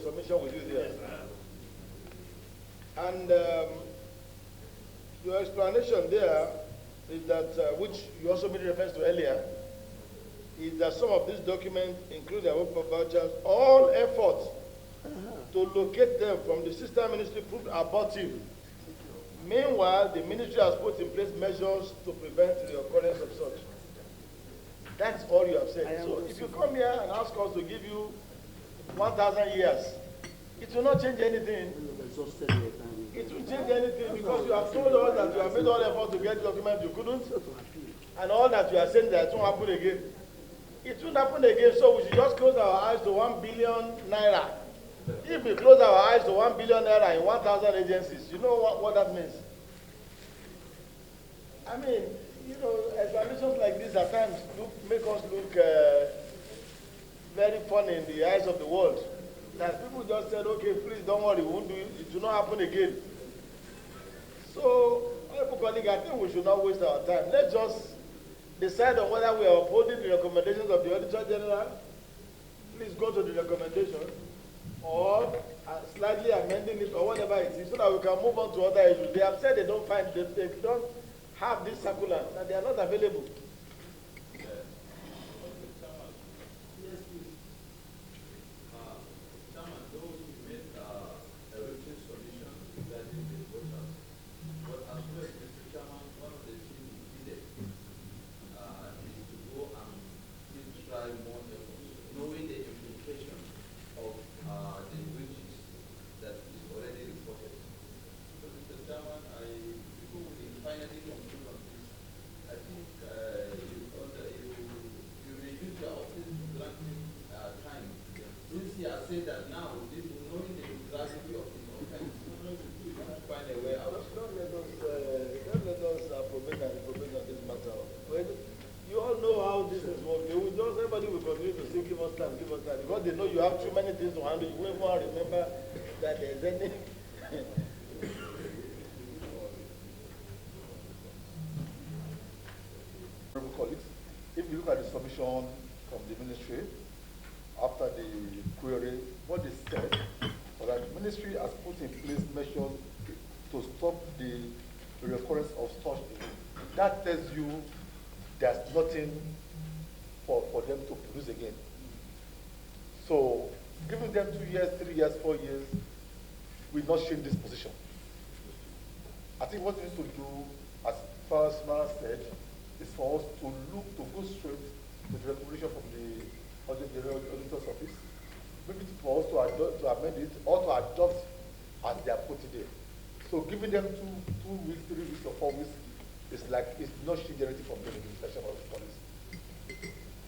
submission with you there. And your explanation there is that, which you also made reference to earlier, is that some of these documents include their work vouchers. All efforts to locate them from the sister ministry proved abortive. Meanwhile, the ministry has put in place measures to prevent the occurrence of such. That's all you have said. So if you come here and ask us to give you 1,000 years, it will not change anything. It will change anything because you have told us that you have made all effort to get documents you couldn't, and all that you are saying that it won't happen again. It won't happen again, so we should just close our eyes to 1 billion naira. If we close our eyes to 1 billion naira in 1,000 agencies, you know what that means? I mean, you know, explanations like this at times make us look very funny in the eyes of the world. That people just said, okay, please don't worry, we won't do it. It will not happen again. So, honorable colleague, I think we should not waste our time. Let's just decide on whether we are upholding the recommendations of the Auditor General. Please go to the recommendation, or slightly amending it, or whatever it is, so that we can move on to other issues. They have said they don't have this circular, and they are not available. Because they know you have too many things to handle, you won't even remember that there's any. Colleagues, if you look at the submission from the ministry after the query, what they said was that the ministry has put in place measures to stop the recurrence of such events. That tells you there's nothing for them to produce again. So, giving them 2 years, 3 years, 4 years, will not change this position. I think what we need to do, as far as Mara said, is for us to go straight to the recommendation from the auditor's office, maybe for us to amend it, or to adopt as they are put there. So, giving them 2 weeks, 3 weeks, or 4 weeks, it's not changing anything from the legislation of the policy.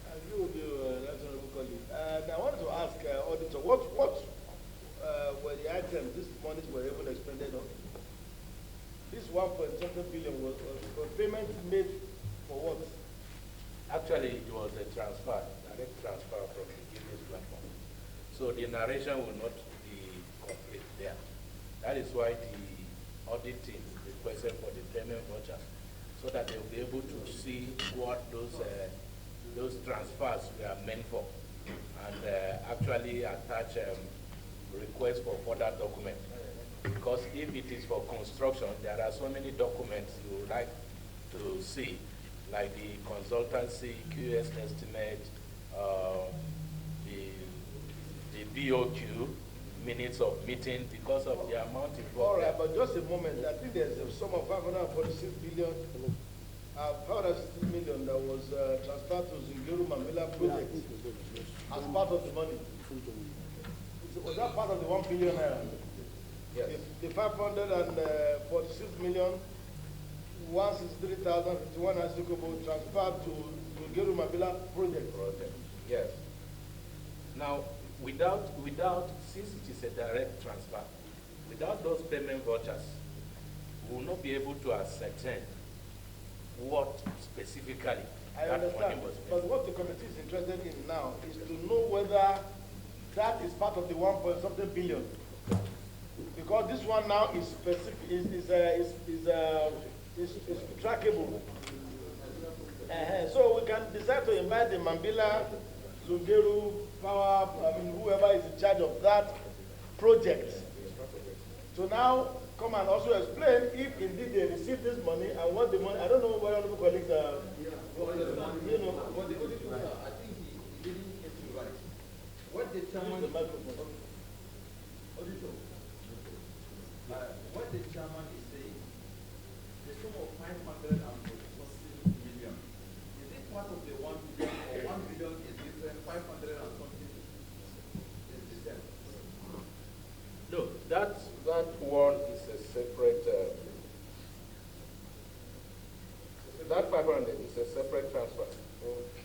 I agree with you, National Colleague. And I wanted to ask Auditor, what were the items these monies were even expended on? This 1.something billion was payment made for what? Actually, it was a transfer, direct transfer from the business platform. So the narration will not be complete there. That is why the audit team requested for the payment vouchers, so that they will be able to see what those transfers were meant for, and actually attach requests for further documents. Because if it is for construction, there are so many documents you would like to see, like the consultancy, QS estimate, the BOQ, minutes of meeting, because of the amount involved. All right, but just a moment. I think there's a sum of 546 billion, 560 million that was transferred to Zungeru Mamila project as part of the money. Was that part of the 1 billion naira? Yes. The 546 million, 163,051 transferred to Zungeru Mamila project. Yes. Now, since it is a direct transfer, without those payment vouchers, we will not be able to ascertain what specifically I that understand, money was spent. but what the committee is interested in now is to know whether that is part of the 1.something billion. Because this one now is specific, is trackable. So we can decide to invite the Mambila, Zungeru, Power, whoever is in charge of that, project. So now come and also explain if indeed they receive this money and what the money. I don't know what other colleagues are. You know. What the I think he didn't get it right. What the chairman. What the chairman is saying, the sum of 540 million, is it part of the 1 billion or 1 billion is different, 500 and something is the same? No, that one is a separate, that 500 is a separate transfer. Okay.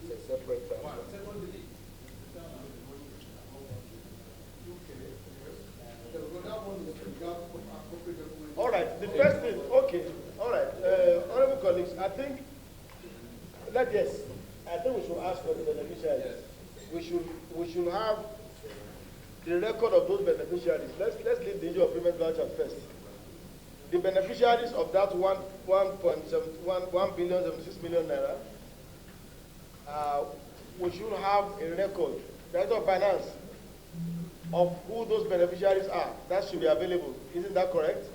It's a separate transfer. Secondly, All right, the first thing, okay, all right, honorable colleagues, I think we should ask for the beneficiaries. Yes. We should have the record of those beneficiaries. Let's leave the issue of payment vouchers first. The beneficiaries of that 1 billion 76 million naira, we should have a record, Director of Finance, of who those beneficiaries are. That should be available. Isn't that correct?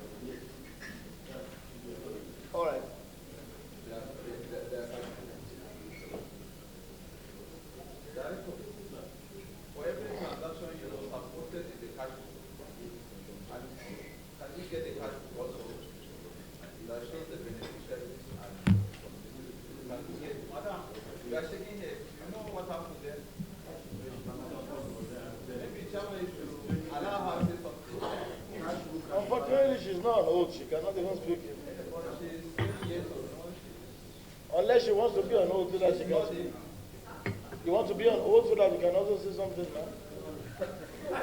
All right. For every transaction you have posted in the cash book, and can you get the cash book also that shows the beneficiaries and can you get, madam, you are shaking head. You know what happened there? Maybe chairman should allow her to say something. Unfortunately, she's not an old. She cannot even speak. She's 20 years old. Unless she wants to be on oath so that she can speak. You want to be on oath so that you can also say something, man? Do I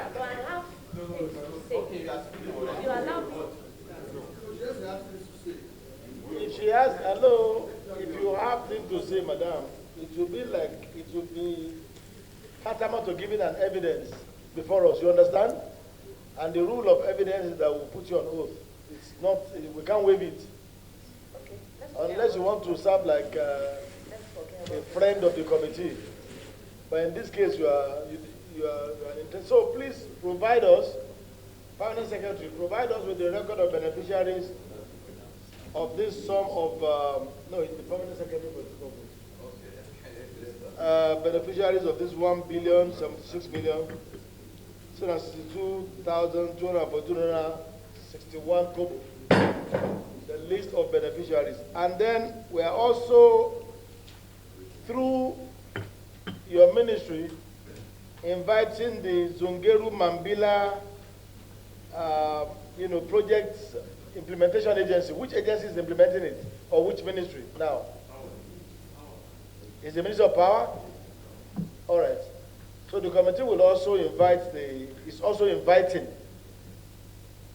have things to say? Okay, you are speaking already. You allow me. If she has, hello, if you have things to say, madam, it will be tantamount to giving an evidence before us, you understand? And the rule of evidence is that we'll put you on oath. It's not, we can't waive it. Okay. Unless you want to serve like a friend of the committee. But in this case, you are an intent. So please provide us, Permanent Secretary, provide us with the record of beneficiaries of this sum of, no, it's the Permanent Secretary for the government. Beneficiaries of this 1 billion, 76 million, 762,241 kobo. The list of beneficiaries. And then we are also, through your ministry, inviting the Zungeru Mambila project implementation agency. Which agency is implementing it? Or which ministry now? Is the Ministry of Power? All right. So the committee will also is also inviting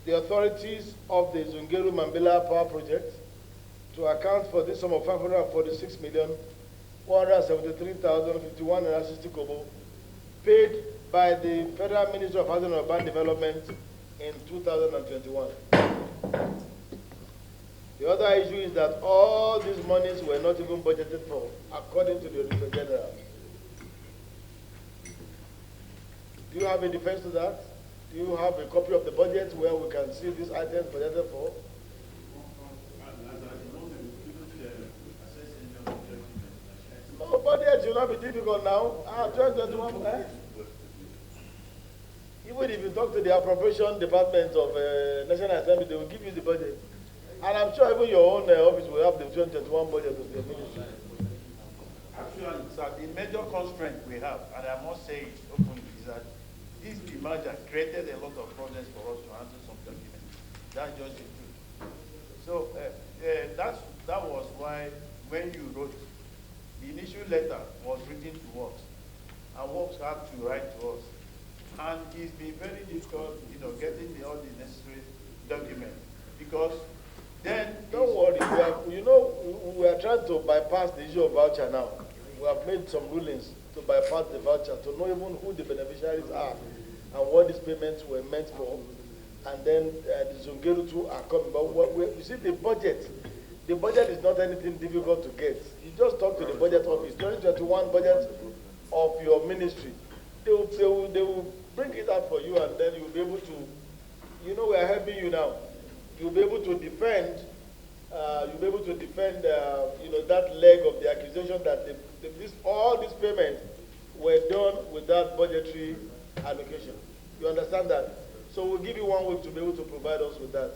the authorities of the Zungeru Mambila Power Project to account for this sum of 546,173,051.60 kobo paid by the Federal Ministry of Housing and Urban Development in 2021. The other issue is that all these monies were not even budgeted for, according to the Auditor General. Do you have a defense to that? Do you have a copy of the budget where we can see these items budgeted for? No, budget will not be difficult now. 2021, Even if you talk to the appropriation department of National Assembly, they will give you the budget. And I'm sure even your own office will have the 2021 budget of the ministry. Actually, sir, the major constraint we have, and I must say it openly, is that this demerger created a lot of problems for us to answer some documents. That's just the truth. So that was why when you wrote, the initial letter was written to Works, and Works had to write to us. And it's been very difficult, getting all the necessary documents, because then... Don't worry, we are trying to bypass the issue of voucher now. We have made some rulings to bypass the voucher, to know even who the beneficiaries are and what these payments were meant for. And then the Zungeru too are coming. But you see, the budget is not anything difficult to get. You just talk to the budget office, 2021 budget of your ministry. They will bring it out for you, and then you'll be able to, you know, we are helping you now. You'll be able to defend, you know, that leg of the accusation that all these payments were done without budgetary allocation. You understand that? So we'll give you 1 week to be able to provide us with that.